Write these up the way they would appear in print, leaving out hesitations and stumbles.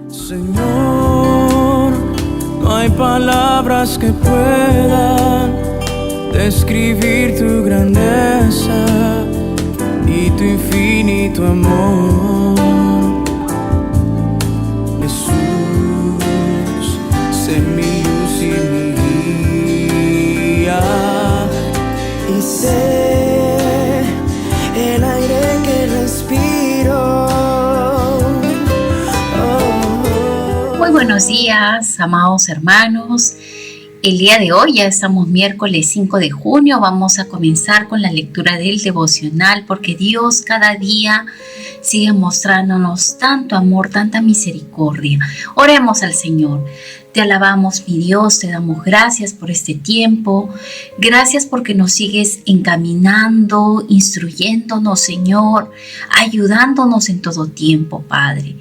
Señor, no hay palabras que puedan describir tu grandeza y tu infinito amor. Jesús, sé mi luz y mi guía, y sé el aire que respiro. Muy buenos días, amados hermanos. El día de hoy, ya estamos miércoles 5 de junio, vamos a comenzar con la lectura del devocional, porque Dios cada día sigue mostrándonos tanto amor, tanta misericordia. Oremos al Señor. Te alabamos, mi Dios, te damos gracias por este tiempo. Gracias porque nos sigues encaminando, instruyéndonos, Señor, ayudándonos en todo tiempo, Padre.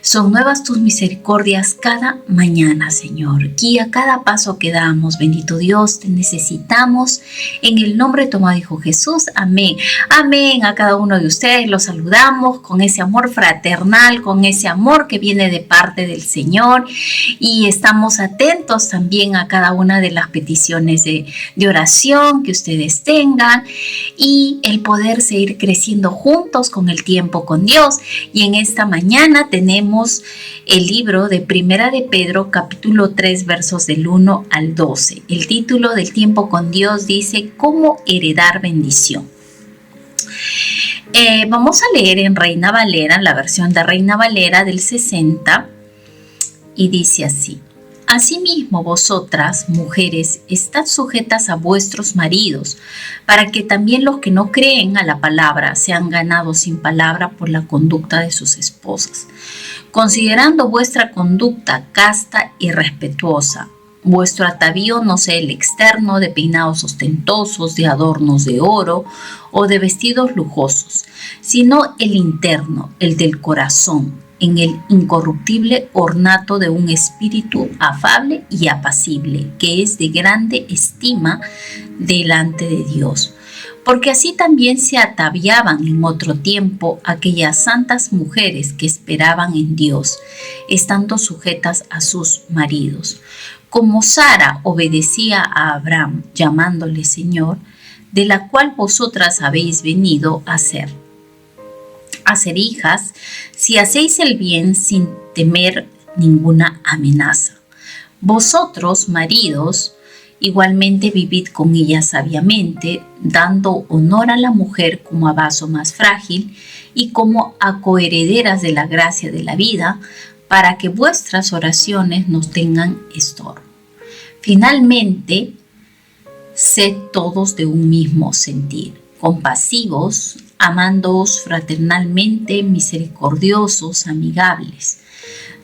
Son nuevas tus misericordias cada mañana, Señor. Guía cada paso que damos. Bendito Dios, te necesitamos. En el nombre de tu amado Hijo Jesús. Amén. Amén. A cada uno de ustedes los saludamos con ese amor fraternal, con ese amor que viene de parte del Señor. Y estamos atentos también a cada una de las peticiones de oración que ustedes tengan. Y el poder seguir creciendo juntos con el tiempo con Dios. Y en esta mañana tenemos el libro de Primera de Pedro, capítulo 3, versos del 1 al 12. El título del tiempo con Dios dice: ¿Cómo heredar bendición? Vamos a leer en Reina Valera, la versión de Reina Valera del 60, y dice así: Asimismo, vosotras, mujeres, estad sujetas a vuestros maridos, para que también los que no creen a la palabra sean ganados sin palabra por la conducta de sus esposas, considerando vuestra conducta casta y respetuosa. Vuestro atavío no sea el externo de peinados ostentosos, de adornos de oro o de vestidos lujosos, sino el interno, el del corazón, en el incorruptible ornato de un espíritu afable y apacible, que es de grande estima delante de Dios. Porque así también se ataviaban en otro tiempo aquellas santas mujeres que esperaban en Dios, estando sujetas a sus maridos. Como Sara obedecía a Abraham, llamándole Señor, de la cual vosotras habéis venido a ser hijas, si hacéis el bien sin temer ninguna amenaza. Vosotros, maridos, igualmente vivid con ella sabiamente, dando honor a la mujer como a vaso más frágil y como a coherederas de la gracia de la vida, para que vuestras oraciones no tengan estorbo. Finalmente, sed todos de un mismo sentir, compasivos, amándoos fraternalmente, misericordiosos, amigables,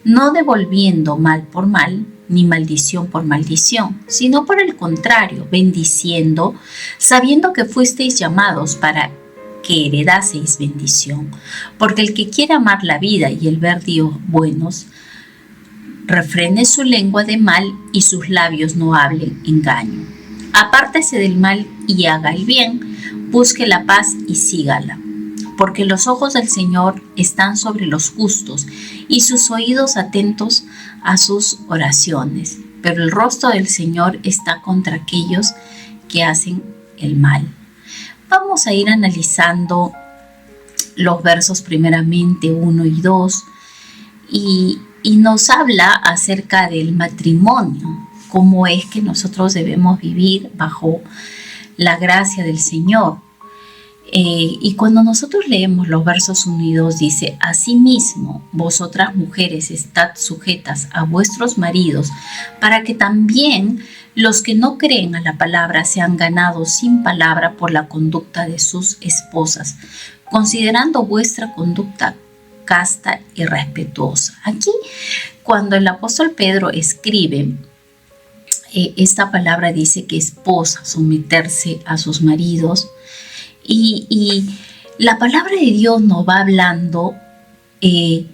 no devolviendo mal por mal, ni maldición por maldición, sino por el contrario, bendiciendo, sabiendo que fuisteis llamados para que heredaseis bendición. Porque el que quiera amar la vida y el ver días buenos, refrene su lengua de mal y sus labios no hablen engaño. Apártese del mal y haga el bien, busque la paz y sígala. Porque los ojos del Señor están sobre los justos y sus oídos atentos a sus oraciones. Pero el rostro del Señor está contra aquellos que hacen el mal. Vamos a ir analizando los versos primeramente 1 y 2 y nos habla acerca del matrimonio, cómo es que nosotros debemos vivir bajo la gracia del Señor. Y cuando nosotros leemos los versos 1 y 2 dice: Asimismo, vosotras mujeres estad sujetas a vuestros maridos, para que también los que no creen a la palabra sean ganados sin palabra por la conducta de sus esposas, considerando vuestra conducta casta y respetuosa. Aquí, cuando el apóstol Pedro escribe esta palabra, dice que esposa, someterse a sus maridos, y la palabra de Dios nos va hablando de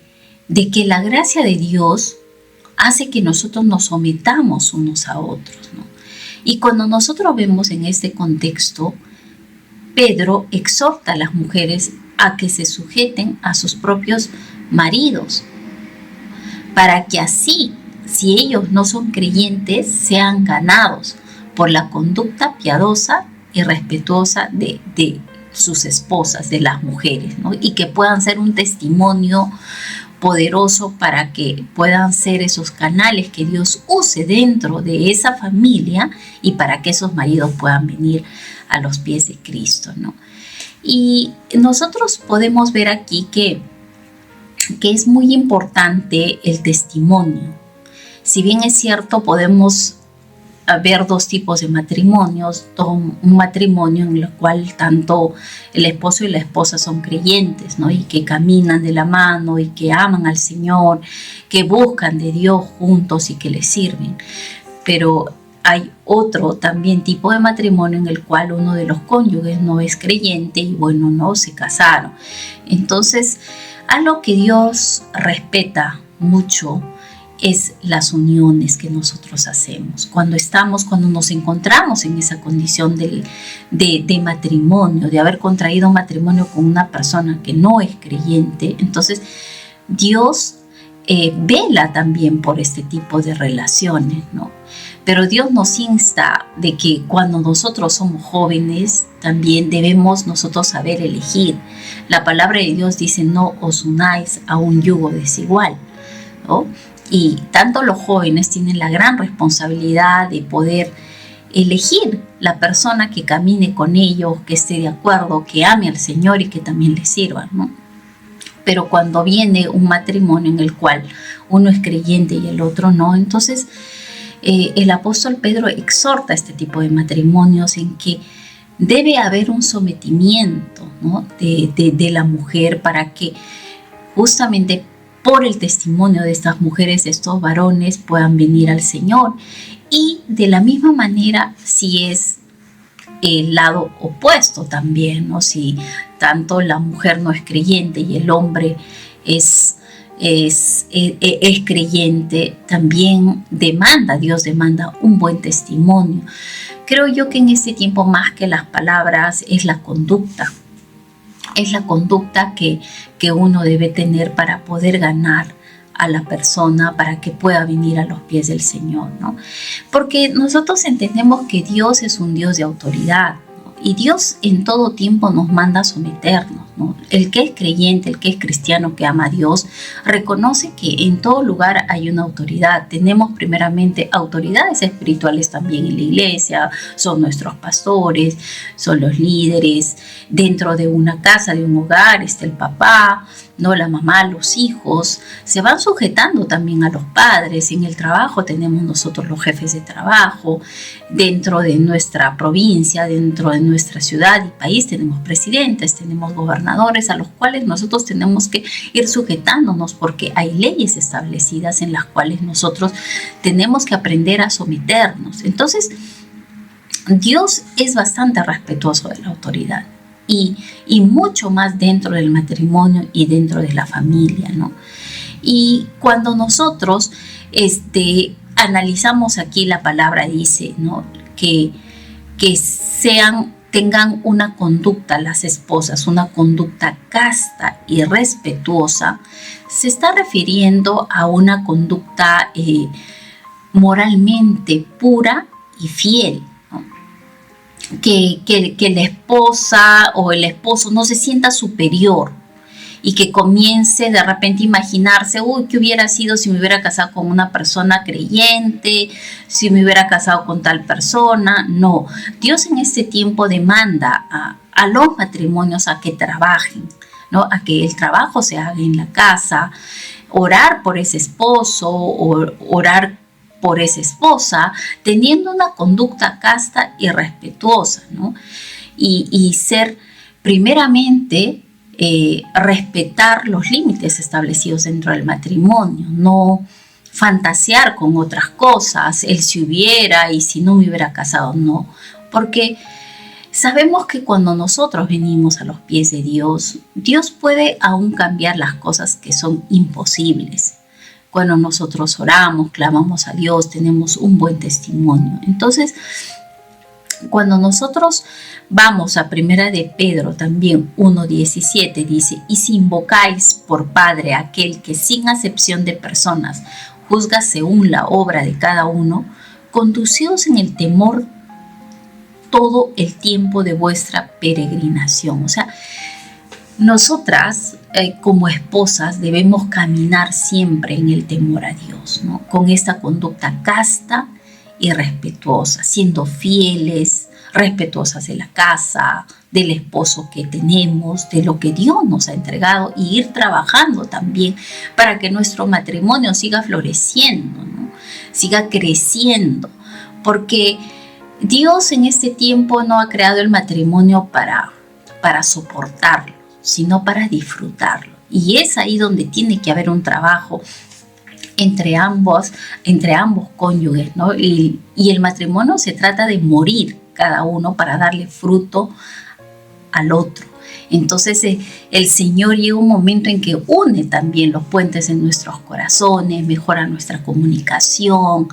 que la gracia de Dios hace que nosotros nos sometamos unos a otros, ¿no? Y cuando nosotros vemos en este contexto, Pedro exhorta a las mujeres a que se sujeten a sus propios maridos. para que así, si ellos no son creyentes, sean ganados por la conducta piadosa y respetuosa de sus esposas, de las mujeres, ¿no? Y que puedan ser un testimonio poderoso para que puedan ser esos canales que Dios use dentro de esa familia y para que esos maridos puedan venir a los pies de Cristo, ¿no? Y nosotros podemos ver aquí que es muy importante el testimonio. Si bien es cierto, podemos ver dos tipos de matrimonios, un matrimonio en el cual tanto el esposo y la esposa son creyentes, ¿no? Y que caminan de la mano y que aman al Señor, que buscan de Dios juntos y que le sirven. Pero hay otro también tipo de matrimonio en el cual uno de los cónyuges no es creyente y bueno, no se casaron. Entonces, algo que Dios respeta mucho es las uniones que nosotros hacemos. Cuando nos encontramos en esa condición de matrimonio, de haber contraído matrimonio con una persona que no es creyente, entonces Dios vela también por este tipo de relaciones, ¿no? Pero Dios nos insta de que cuando nosotros somos jóvenes, también debemos nosotros saber elegir. La palabra de Dios dice, no os unáis a un yugo desigual, ¿no? Y tanto los jóvenes tienen la gran responsabilidad de poder elegir la persona que camine con ellos, que esté de acuerdo, que ame al Señor y que también le sirva, ¿no? Pero cuando viene un matrimonio en el cual uno es creyente y el otro no, entonces el apóstol Pedro exhorta a este tipo de matrimonios en que debe haber un sometimiento, ¿no? de la mujer para que justamente por el testimonio de estas mujeres, estos varones puedan venir al Señor. Y de la misma manera, si es el lado opuesto también, ¿no? Si tanto la mujer no es creyente y el hombre es creyente, también Dios demanda un buen testimonio. Creo yo que en este tiempo, más que las palabras, es la conducta. Es la conducta que uno debe tener para poder ganar a la persona, para que pueda venir a los pies del Señor, ¿no? Porque nosotros entendemos que Dios es un Dios de autoridad, ¿no? Y Dios en todo tiempo nos manda a someternos, ¿no? El que es creyente, el que es cristiano, que ama a Dios, reconoce que en todo lugar hay una autoridad. Tenemos primeramente autoridades espirituales también en la iglesia, son nuestros pastores, son los líderes. Dentro de una casa, de un hogar, está el papá, ¿no? La mamá, los hijos, se van sujetando también a los padres. En el trabajo tenemos nosotros los jefes de trabajo, dentro de nuestra provincia, dentro de nuestra ciudad y país tenemos presidentes, tenemos gobernadores a los cuales nosotros tenemos que ir sujetándonos porque hay leyes establecidas en las cuales nosotros tenemos que aprender a someternos. Entonces, Dios es bastante respetuoso de la autoridad. Y mucho más dentro del matrimonio y dentro de la familia, ¿no? Y cuando nosotros analizamos aquí, la palabra dice, ¿no? que tengan una conducta, las esposas, una conducta casta y respetuosa, se está refiriendo a una conducta moralmente pura y fiel. Que la esposa o el esposo no se sienta superior y que comience de repente a imaginarse, ¿qué hubiera sido si me hubiera casado con una persona creyente? Si me hubiera casado con tal persona. No, Dios en este tiempo demanda a los matrimonios a que trabajen, ¿no? A que el trabajo se haga en la casa, orar por ese esposo, orar por esa esposa, teniendo una conducta casta y respetuosa, ¿no? Y ser primeramente respetar los límites establecidos dentro del matrimonio, no fantasear con otras cosas, el si hubiera y si no me hubiera casado, no, porque sabemos que cuando nosotros venimos a los pies de Dios, Dios puede aún cambiar las cosas que son imposibles. Cuando nosotros oramos, clamamos a Dios, tenemos un buen testimonio. Entonces, Cuando nosotros vamos a Primera de Pedro también 1:17 dice, y si invocáis por Padre a aquel que sin acepción de personas juzga según la obra de cada uno, conducíos en el temor todo el tiempo de vuestra peregrinación. O sea, nosotras como esposas debemos caminar siempre en el temor a Dios, ¿no? Con esta conducta casta y respetuosa, siendo fieles, respetuosas de la casa, del esposo que tenemos, de lo que Dios nos ha entregado, y ir trabajando también para que nuestro matrimonio siga floreciendo, ¿no? Siga creciendo, porque Dios en este tiempo no ha creado el matrimonio para soportarlo, sino para disfrutarlo. Y es ahí donde tiene que haber un trabajo entre ambos cónyuges, ¿no? Y el matrimonio se trata de morir cada uno para darle fruto al otro. Entonces el Señor llega un momento en que une también los puentes en nuestros corazones, mejora nuestra comunicación,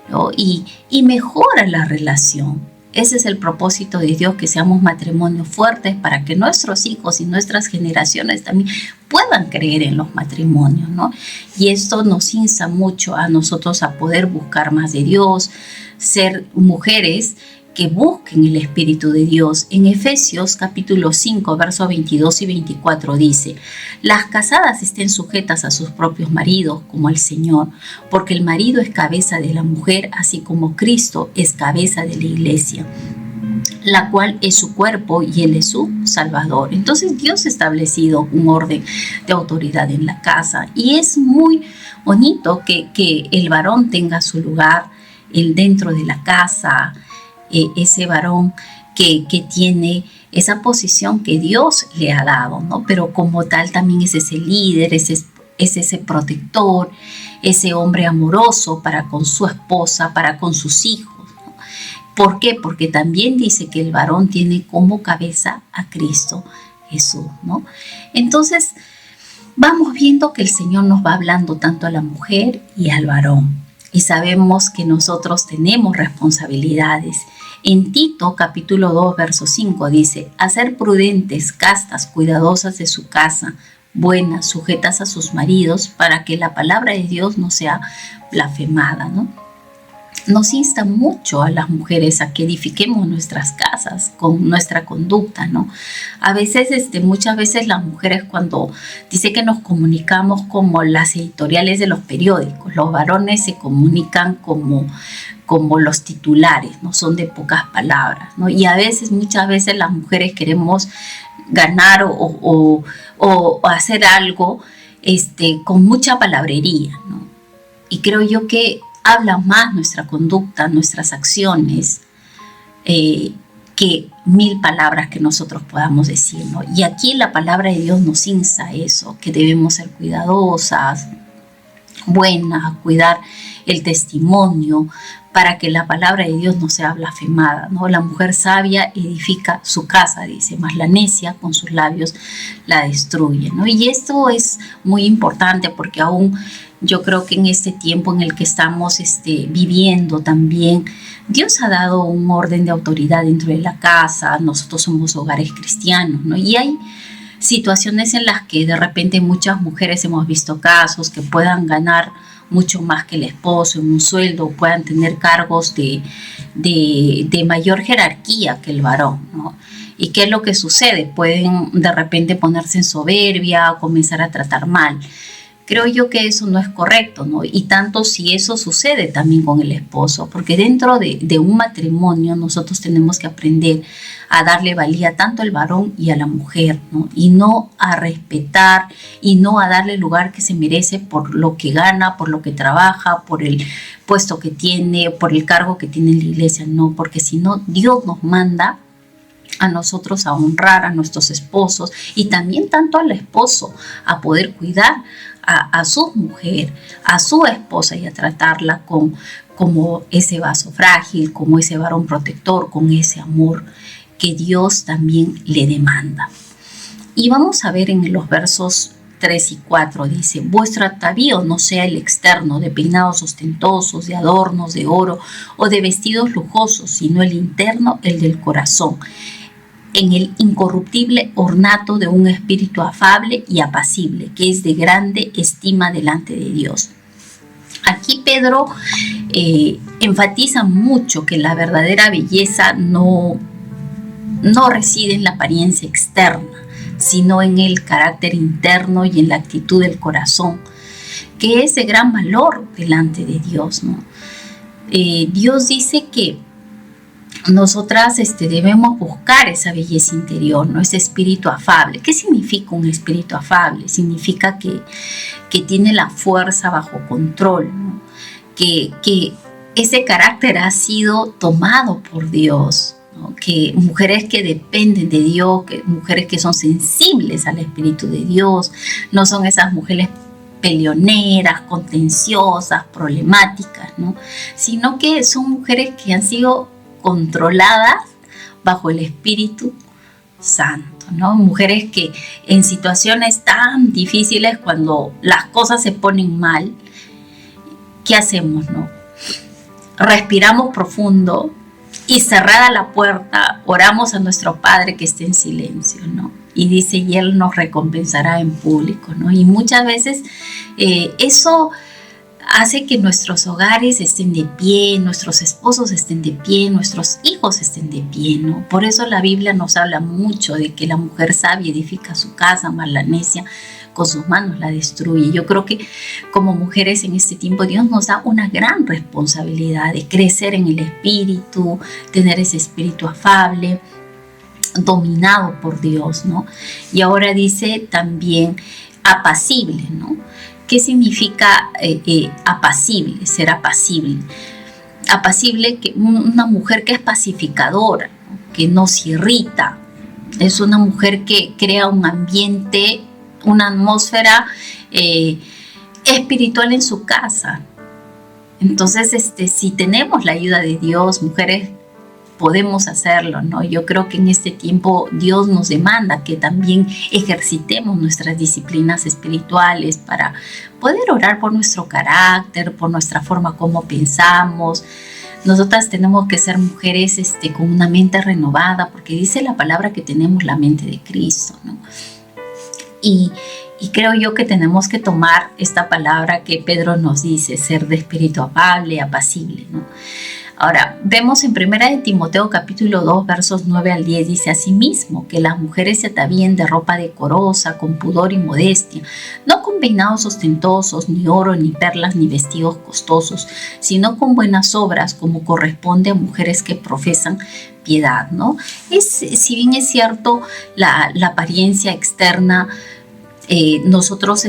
¿no? y mejora la relación. Ese es el propósito de Dios, que seamos matrimonios fuertes para que nuestros hijos y nuestras generaciones también puedan creer en los matrimonios, ¿no? Y esto nos insta mucho a nosotros a poder buscar más de Dios, ser mujeres que busquen el Espíritu de Dios. En Efesios capítulo 5, versos 22 y 24 dice, las casadas estén sujetas a sus propios maridos como al Señor, porque el marido es cabeza de la mujer, así como Cristo es cabeza de la iglesia, la cual es su cuerpo y Él es su Salvador. Entonces Dios ha establecido un orden de autoridad en la casa, y es muy bonito que el varón tenga su lugar dentro de la casa, ese varón que tiene esa posición que Dios le ha dado, ¿no? Pero como tal también es ese líder, es ese protector, ese hombre amoroso para con su esposa, para con sus hijos, ¿no? ¿Por qué? Porque también dice que el varón tiene como cabeza a Cristo Jesús, ¿no? Entonces vamos viendo que el Señor nos va hablando tanto a la mujer y al varón, y sabemos que nosotros tenemos responsabilidades. En Tito capítulo 2 verso 5 dice, a ser prudentes, castas, cuidadosas de su casa, buenas, sujetas a sus maridos, para que la palabra de Dios no sea blasfemada, ¿no? Nos insta mucho a las mujeres a que edifiquemos nuestras casas con nuestra conducta, ¿no? A veces, muchas veces las mujeres, cuando dice que nos comunicamos como las editoriales de los periódicos, los varones se comunican como los titulares, ¿no? Son de pocas palabras, ¿no? Y a veces, muchas veces las mujeres queremos ganar o hacer algo con mucha palabrería, ¿no? Y creo yo que habla más nuestra conducta, nuestras acciones, que 1000 palabras que nosotros podamos decir, ¿no? Y aquí la palabra de Dios nos insta a eso, que debemos ser cuidadosas, buenas, cuidar el testimonio, para que la palabra de Dios no sea blasfemada, ¿no? La mujer sabia edifica su casa, dice, mas la necia con sus labios la destruye, ¿no? Y esto es muy importante, porque aún yo creo que en este tiempo en el que estamos viviendo también, Dios ha dado un orden de autoridad dentro de la casa. Nosotros somos hogares cristianos, ¿no? Y hay situaciones en las que de repente muchas mujeres hemos visto casos que puedan ganar mucho más que el esposo en un sueldo, puedan tener cargos de mayor jerarquía que el varón, ¿no? ¿Y qué es lo que sucede? Pueden de repente ponerse en soberbia, comenzar a tratar mal. Creo yo que eso no es correcto, ¿no? Y tanto si eso sucede también con el esposo, porque dentro de un matrimonio nosotros tenemos que aprender a darle valía tanto al varón y a la mujer, ¿no? Y no a respetar y no a darle el lugar que se merece por lo que gana, por lo que trabaja, por el puesto que tiene, por el cargo que tiene en la iglesia, no, porque si no, Dios nos manda a nosotros a honrar a nuestros esposos, y también tanto al esposo a poder cuidar a su mujer, a su esposa, y a tratarla como ese vaso frágil, como ese varón protector, con ese amor que Dios también le demanda. Y vamos a ver en los versos 3 y 4 dice: vuestro atavío no sea el externo, de peinados ostentosos, de adornos de oro o de vestidos lujosos, sino el interno, el del corazón, en el incorruptible ornato de un espíritu afable y apacible, que es de grande estima delante de Dios. Aquí Pedro enfatiza mucho que la verdadera belleza no reside en la apariencia externa, sino en el carácter interno y en la actitud del corazón, que es de gran valor delante de Dios, ¿no? Dios dice que nosotras debemos buscar esa belleza interior, ¿no? Ese espíritu afable. ¿Qué significa un espíritu afable? Significa que tiene la fuerza bajo control, ¿no? Que ese carácter ha sido tomado por Dios, ¿no? Que mujeres que dependen de Dios, que mujeres que son sensibles al Espíritu de Dios, no son esas mujeres peleoneras, contenciosas, problemáticas, ¿no? Sino que son mujeres que han sido controladas bajo el Espíritu Santo, ¿no? Mujeres que en situaciones tan difíciles, cuando las cosas se ponen mal, ¿qué hacemos, no? Respiramos profundo y cerrada la puerta, oramos a nuestro Padre que esté en silencio, ¿no? Y dice, y Él nos recompensará en público, ¿no? Y muchas veces eso hace que nuestros hogares estén de pie, nuestros esposos estén de pie, nuestros hijos estén de pie, ¿no? Por eso la Biblia nos habla mucho de que la mujer sabia edifica su casa, mas la necia con sus manos la destruye. Yo creo que como mujeres en este tiempo Dios nos da una gran responsabilidad de crecer en el espíritu, tener ese espíritu afable, dominado por Dios, ¿no? Y ahora dice también apacible, ¿no? ¿Qué significa apacible, ser apacible? Apacible, que una mujer que es pacificadora, ¿no? Que no se irrita, es una mujer que crea un ambiente, una atmósfera espiritual en su casa. Entonces, si tenemos la ayuda de Dios, mujeres, podemos hacerlo, ¿no? Yo creo que en este tiempo Dios nos demanda que también ejercitemos nuestras disciplinas espirituales para poder orar por nuestro carácter, por nuestra forma como pensamos. Nosotras tenemos que ser mujeres con una mente renovada, porque dice la palabra que tenemos la mente de Cristo, ¿no? Y creo yo que tenemos que tomar esta palabra que Pedro nos dice, ser de espíritu afable, apacible, ¿no? Ahora, vemos en 1 de Timoteo capítulo 2, versos 9 al 10, dice: asimismo, que las mujeres se atavíen de ropa decorosa, con pudor y modestia, no con peinados ostentosos, ni oro, ni perlas, ni vestidos costosos, sino con buenas obras, como corresponde a mujeres que profesan piedad, ¿no? Si bien es cierto, la apariencia externa, nosotros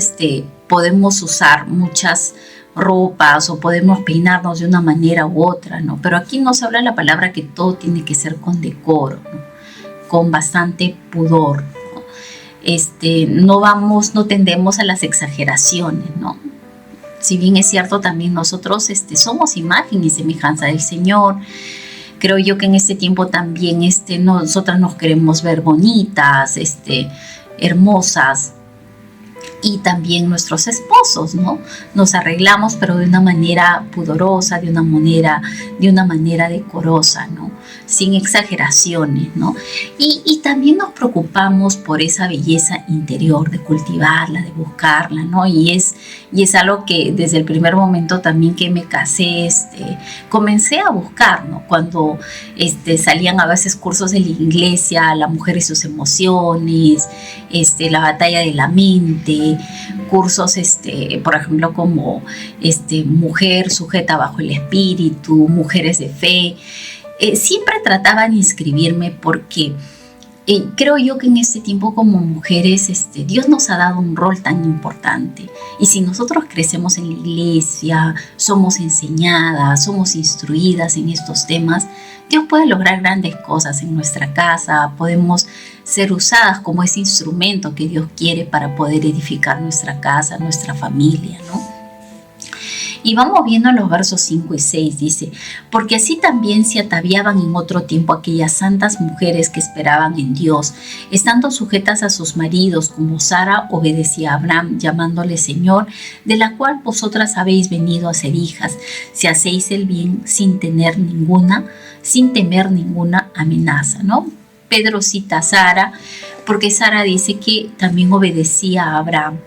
podemos usar muchas ropas o podemos peinarnos de una manera u otra, ¿no? Pero aquí nos habla la palabra que todo tiene que ser con decoro, ¿no? Con bastante pudor, ¿no? No tendemos a las exageraciones, ¿no? Si bien es cierto, también nosotros somos imagen y semejanza del Señor. Creo yo que en este tiempo también nosotras nos queremos ver bonitas, hermosas. Y también nuestros esposos, ¿no? Nos arreglamos, pero de una manera pudorosa, de una manera decorosa, ¿no? Sin exageraciones, ¿no? Y también nos preocupamos por esa belleza interior, de cultivarla, de buscarla, ¿no? Y es algo que desde el primer momento también que me casé, comencé a buscar, ¿no? Cuando salían a veces cursos de la iglesia, la mujer y sus emociones, la batalla de la mente, cursos, por ejemplo, como mujer sujeta bajo el espíritu, mujeres de fe. Siempre trataba de inscribirme porque creo yo que en este tiempo como mujeres Dios nos ha dado un rol tan importante, y si nosotros crecemos en la iglesia, somos enseñadas, somos instruidas en estos temas, Dios puede lograr grandes cosas en nuestra casa. Podemos ser usadas como ese instrumento que Dios quiere para poder edificar nuestra casa, nuestra familia, ¿no? Y vamos viendo en los versos 5 y 6, dice, porque así también se ataviaban en otro tiempo aquellas santas mujeres que esperaban en Dios, estando sujetas a sus maridos, como Sara obedecía a Abraham, llamándole Señor, de la cual vosotras habéis venido a ser hijas, si hacéis el bien sin temer ninguna amenaza, ¿no? Pedro cita a Sara, porque Sara dice que también obedecía a Abraham.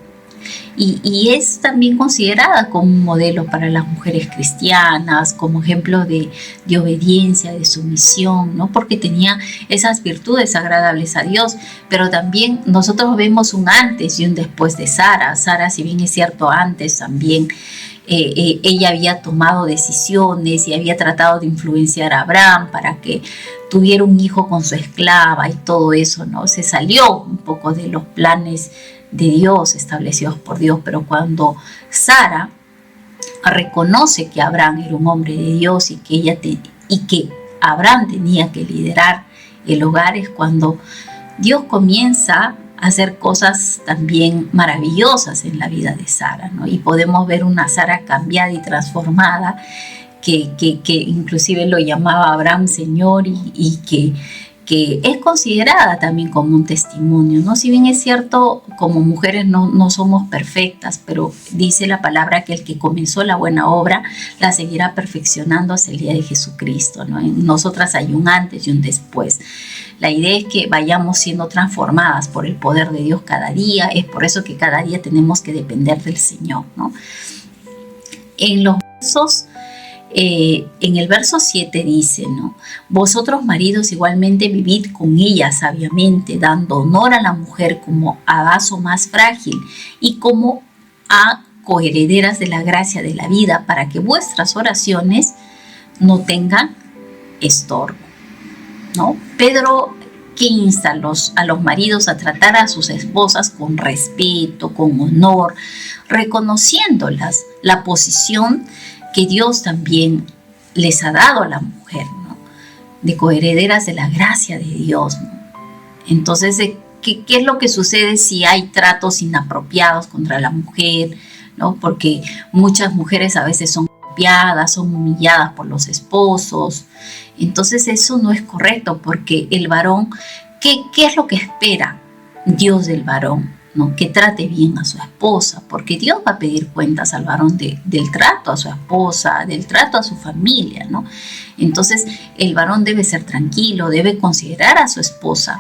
Y es también considerada como un modelo para las mujeres cristianas, como ejemplo de obediencia, de sumisión, ¿no? Porque tenía esas virtudes agradables a Dios, pero también nosotros vemos un antes y un después de Sara. Sara, si bien es cierto, antes también ella había tomado decisiones y había tratado de influenciar a Abraham para que tuviera un hijo con su esclava y todo eso, ¿no? Se salió un poco de los planes de Dios establecidos por Dios, pero cuando Sara reconoce que Abraham era un hombre de Dios y que Abraham tenía que liderar el hogar, es cuando Dios comienza a hacer cosas también maravillosas en la vida de Sara, ¿no? Y podemos ver una Sara cambiada y transformada, que inclusive lo llamaba Abraham Señor y que es considerada también como un testimonio, ¿no? Si bien es cierto, como mujeres no somos perfectas, pero dice la palabra que el que comenzó la buena obra la seguirá perfeccionando hasta el día de Jesucristo, ¿no? En nosotras hay un antes y un después. La idea es que vayamos siendo transformadas por el poder de Dios cada día. Es por eso que cada día tenemos que depender del Señor, ¿no? En los versos en el verso 7 dice, ¿no? Vosotros maridos igualmente vivid con ella sabiamente, dando honor a la mujer como a vaso más frágil y como a coherederas de la gracia de la vida, para que vuestras oraciones no tengan estorbo, ¿no? Pedro, que insta a los maridos a tratar a sus esposas con respeto, con honor, reconociéndolas la posición que Dios también les ha dado a la mujer, ¿no? De coherederas de la gracia de Dios, ¿no? Entonces, ¿qué es lo que sucede si hay tratos inapropiados contra la mujer, ¿no? Porque muchas mujeres a veces son golpeadas, son humilladas por los esposos. Entonces eso no es correcto, porque el varón, ¿qué es lo que espera Dios del varón? ¿No? Que trate bien a su esposa, porque Dios va a pedir cuentas al varón del trato a su esposa, del trato a su familia, ¿no? Entonces el varón debe ser tranquilo, debe considerar a su esposa.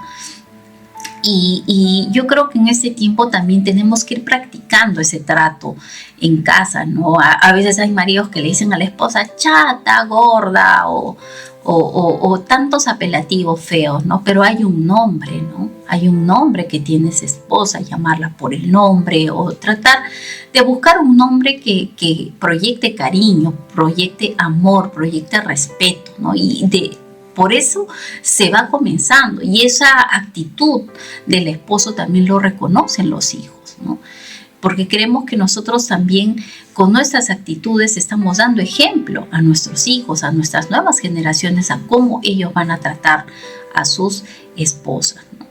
Y yo creo que en este tiempo también tenemos que ir practicando ese trato en casa, ¿no? A veces hay maridos que le dicen a la esposa chata, gorda o tantos apelativos feos, ¿no? Pero hay un nombre, ¿no? Hay un nombre que tiene esa esposa, llamarla por el nombre o tratar de buscar un nombre que proyecte cariño, proyecte amor, proyecte respeto, ¿no? Por eso se va comenzando, y esa actitud del esposo también lo reconocen los hijos, ¿no? Porque creemos que nosotros también con nuestras actitudes estamos dando ejemplo a nuestros hijos, a nuestras nuevas generaciones, a cómo ellos van a tratar a sus esposas, ¿no?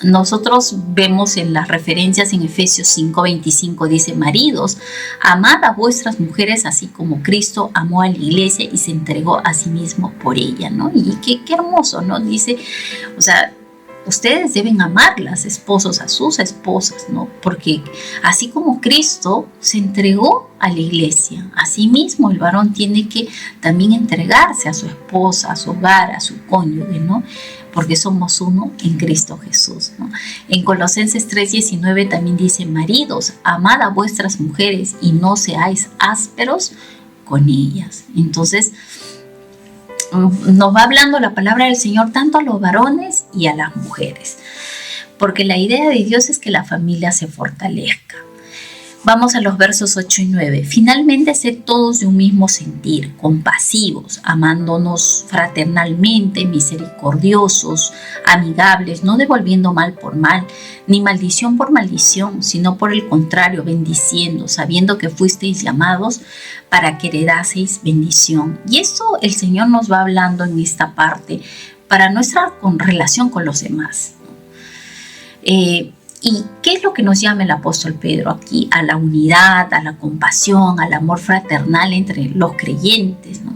Nosotros vemos en las referencias en Efesios 5:25, dice: maridos, amad a vuestras mujeres así como Cristo amó a la iglesia y se entregó a sí mismo por ella, ¿no? Y qué hermoso, ¿no? Dice, o sea, ustedes deben amar las esposos a sus esposas, ¿no? Porque así como Cristo se entregó a la iglesia, así mismo el varón tiene que también entregarse a su esposa, a su hogar, a su cónyuge, ¿no? Porque somos uno en Cristo Jesús, ¿no? En Colosenses 3:19 también dice: maridos, amad a vuestras mujeres y no seáis ásperos con ellas. Entonces, nos va hablando la palabra del Señor tanto a los varones y a las mujeres, porque la idea de Dios es que la familia se fortalezca. Vamos a los versos 8 y 9. Finalmente, sed todos de un mismo sentir, compasivos, amándonos fraternalmente, misericordiosos, amigables, no devolviendo mal por mal, ni maldición por maldición, sino por el contrario, bendiciendo, sabiendo que fuisteis llamados para que heredaseis bendición. Y esto el Señor nos va hablando en esta parte para nuestra relación con los demás. ¿Y qué es lo que nos llama el apóstol Pedro aquí? A la unidad, a la compasión, al amor fraternal entre los creyentes, ¿no?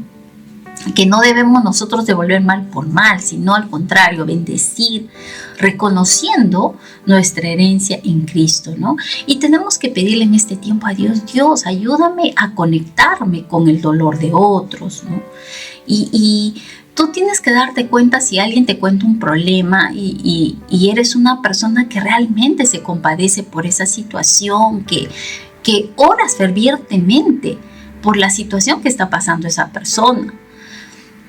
Que no debemos nosotros devolver mal por mal, sino al contrario, bendecir, reconociendo nuestra herencia en Cristo, ¿no? Y tenemos que pedirle en este tiempo a Dios: Dios, ayúdame a conectarme con el dolor de otros, ¿no? Y tú tienes que darte cuenta si alguien te cuenta un problema y eres una persona que realmente se compadece por esa situación, que oras fervientemente por la situación que está pasando esa persona.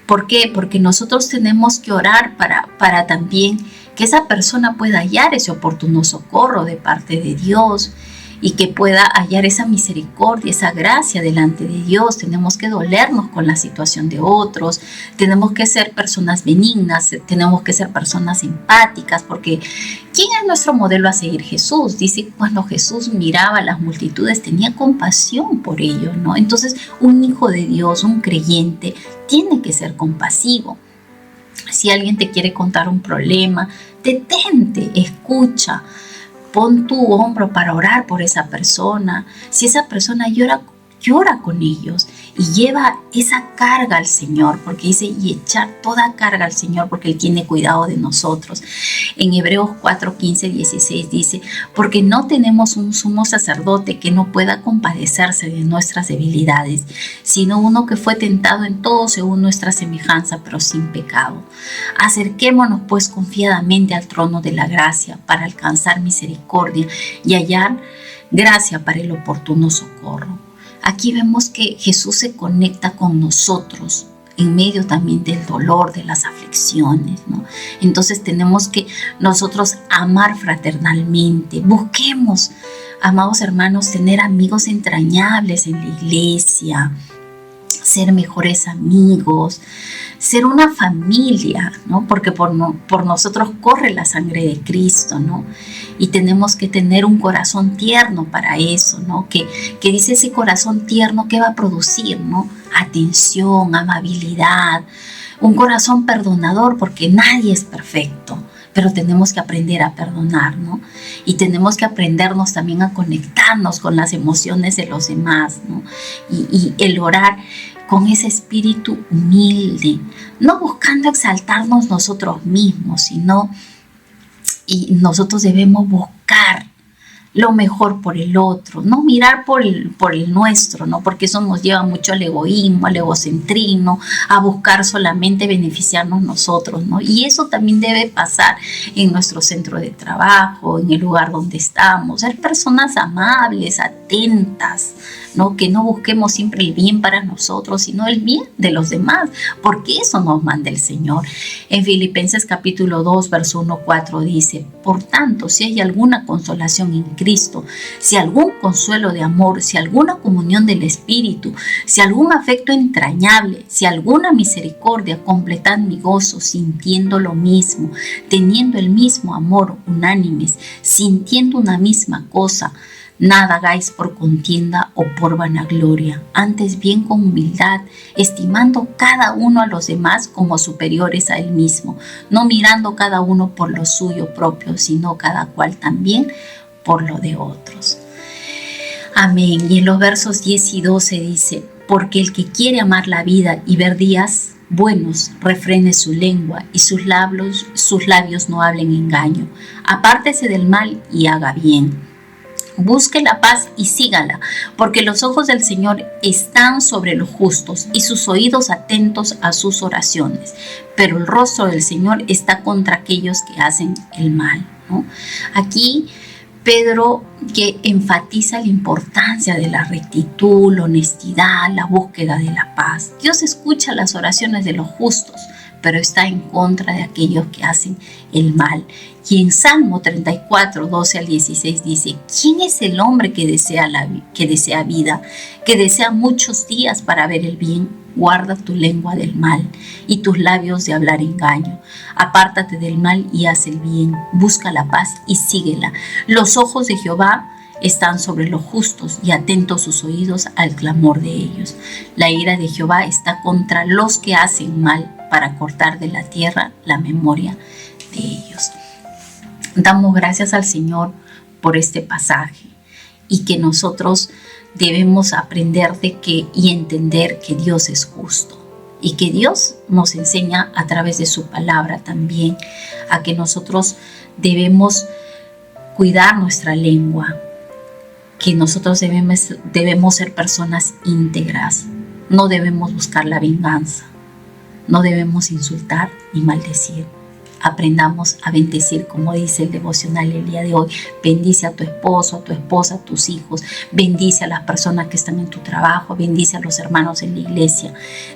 ¿Por qué? Porque nosotros tenemos que orar para también que esa persona pueda hallar ese oportuno socorro de parte de Dios y que pueda hallar esa misericordia, esa gracia delante de Dios. Tenemos que dolernos con la situación de otros, tenemos que ser personas benignas, tenemos que ser personas empáticas, porque ¿quién es nuestro modelo a seguir? Jesús. Dice, cuando Jesús miraba a las multitudes, tenía compasión por ellos, ¿no? Entonces, un hijo de Dios, un creyente, tiene que ser compasivo. Si alguien te quiere contar un problema, detente, escucha. Pon tu hombro para orar por esa persona. Si esa persona llora con ellos y lleva esa carga al Señor, porque dice, y echar toda carga al Señor, porque Él tiene cuidado de nosotros. En Hebreos 4, 15, 16 dice, porque no tenemos un sumo sacerdote que no pueda compadecerse de nuestras debilidades, sino uno que fue tentado en todo según nuestra semejanza, pero sin pecado. Acerquémonos pues confiadamente al trono de la gracia para alcanzar misericordia y hallar gracia para el oportuno socorro. Aquí vemos que Jesús se conecta con nosotros en medio también del dolor, de las aflicciones, ¿no? Entonces tenemos que nosotros amar fraternalmente. Busquemos, amados hermanos, tener amigos entrañables en la iglesia, ser mejores amigos, ser una familia, ¿no? Porque por nosotros corre la sangre de Cristo, ¿no? Y tenemos que tener un corazón tierno para eso, ¿no? Que dice ese corazón tierno, ¿qué va a producir, no? Atención, amabilidad, un corazón perdonador, porque nadie es perfecto, pero tenemos que aprender a perdonar, ¿no? Y tenemos que aprendernos también a conectarnos con las emociones de los demás, ¿no? Y el orar con ese espíritu humilde, no buscando exaltarnos nosotros mismos, sino y nosotros debemos buscar lo mejor por el otro, no mirar por el nuestro, ¿no? Porque eso nos lleva mucho al egoísmo, al egocentrismo, a buscar solamente beneficiarnos nosotros, ¿no? Y eso también debe pasar en nuestro centro de trabajo, en el lugar donde estamos, ser personas amables, atentas, ¿no? Que no busquemos siempre el bien para nosotros, sino el bien de los demás, porque eso nos manda el Señor. En Filipenses capítulo 2, verso 1-4 dice, por tanto, si hay alguna consolación en Cristo, si algún consuelo de amor, si alguna comunión del Espíritu, si algún afecto entrañable, si alguna misericordia, completad mi gozo, sintiendo lo mismo, teniendo el mismo amor, unánimes, sintiendo una misma cosa. Nada hagáis por contienda o por vanagloria, antes bien con humildad, estimando cada uno a los demás como superiores a él mismo, no mirando cada uno por lo suyo propio, sino cada cual también por lo de otros. Amén. Y en los versos 10 y 12 dice, porque el que quiere amar la vida y ver días buenos, refrene su lengua y sus labios no hablen engaño. Apártese del mal y haga bien. Busque la paz y sígala, porque los ojos del Señor están sobre los justos y sus oídos atentos a sus oraciones, pero el rostro del Señor está contra aquellos que hacen el mal, ¿no? Aquí Pedro que enfatiza la importancia de la rectitud, la honestidad, la búsqueda de la paz. Dios escucha las oraciones de los justos, pero está en contra de aquellos que hacen el mal. Y en Salmo 34, 12 al 16 dice, ¿quién es el hombre que desea vida, que desea muchos días para ver el bien? Guarda tu lengua del mal y tus labios de hablar engaño. Apártate del mal y haz el bien. Busca la paz y síguela. Los ojos de Jehová están sobre los justos y atentos sus oídos al clamor de ellos. La ira de Jehová está contra los que hacen mal, para cortar de la tierra la memoria de ellos. Damos gracias al Señor por este pasaje y que nosotros debemos aprender y entender que Dios es justo y que Dios nos enseña a través de su palabra también a que nosotros debemos cuidar nuestra lengua, que nosotros debemos ser personas íntegras, no debemos buscar la venganza, no debemos insultar ni maldecir. Aprendamos a bendecir, como dice el devocional el día de hoy. Bendice a tu esposo, a tu esposa, a tus hijos. Bendice a las personas que están en tu trabajo. Bendice a los hermanos en la iglesia.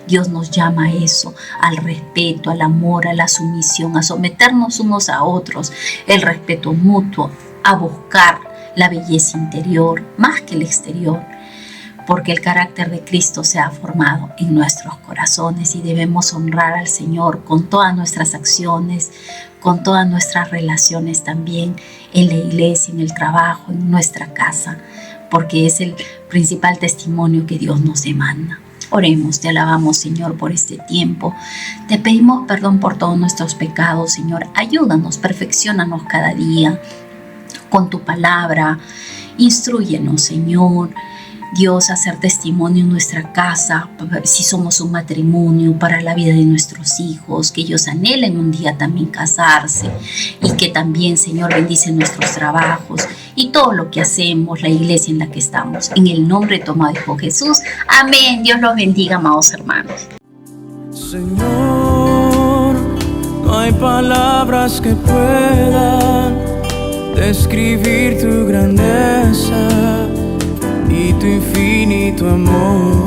Dios nos llama a eso, al respeto, al amor, a la sumisión, a someternos unos a otros, el respeto mutuo, a buscar la belleza interior más que el exterior, porque el carácter de Cristo se ha formado en nuestros corazones y debemos honrar al Señor con todas nuestras acciones, con todas nuestras relaciones también en la iglesia, en el trabajo, en nuestra casa, porque es el principal testimonio que Dios nos demanda. Oremos, te alabamos, Señor, por este tiempo. Te pedimos perdón por todos nuestros pecados, Señor. Ayúdanos, perfecciónanos cada día con tu palabra. Instrúyenos, Señor. Dios, a hacer testimonio en nuestra casa, si somos un matrimonio, para la vida de nuestros hijos, que ellos anhelen un día también casarse y que también, Señor, bendice nuestros trabajos y todo lo que hacemos, la iglesia en la que estamos. En el nombre de tu amado Hijo Jesús. Amén. Dios los bendiga, amados hermanos. Señor, no hay palabras que puedan describir tu grandeza y tu infinito amor.